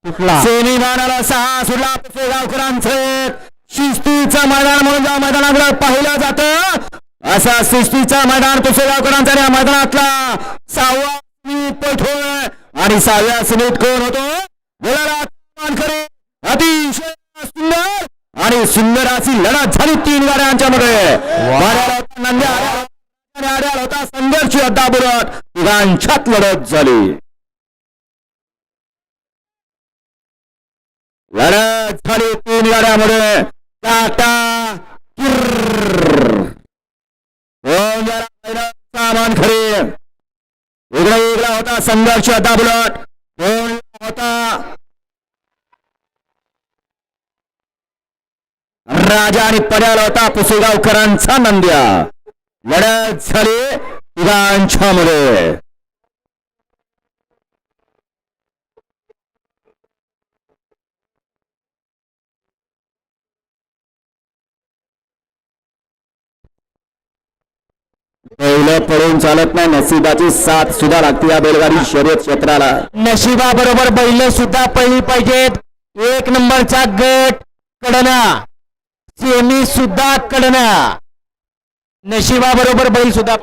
semi मैदानाला 6 सुटला गावकरांचं शिस्तीचं मैदान म्हणून या मैदानाकडे पाहिलं जातं असा शिस्तीचा मैदान पुसेगावकरांचा या मैदानातला 6वा पैठोय आणि 6व्या सिनेट कोण होतो मानकरी अतिशय सुंदर आणि सुंदर अशी लढत झाली 3 गाड्यांच्या मध्ये नंद्या होता संघर्ष अड्डा बुरत तिघांच्यात लढत झाली लढत झाली 3 गाड्यामध्ये टाटा सामान खरे वेगळा होता संघर्ष अड्डा बुलट होता राजा आणि पड्याला होता पुसेगावकरांचा नंद्या लढत झाली तिघांच्या मध्ये बैल पळून चालत नाही नशिबाची साथ सुद्धा लागते या बैलगाडी शर्यत क्षेत्राला नशिबा बरोबर बैल सुद्धा पळली पाहिजेत 1 नंबरचा गट कडना सेमी सुद्धा कडना नशिबा बरोबर बैल सुद्धा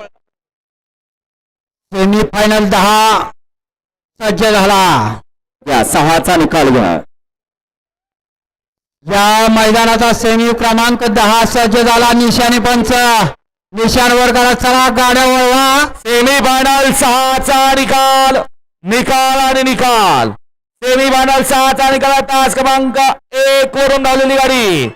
सेमी फायनल 10 सज्ज झाला या 6चा निकाल घ्या या मैदानाचा सेमी क्रमांक 10 सज्ज झाला निशाणी पंच निशाण वर्गाला चला गाड्या वळवा सेमी फायनल 6चा निकाल आणि निकाल सेमी फायनल 6चा निकाल तास क्रमांक 1 वरून धावलेली गाडी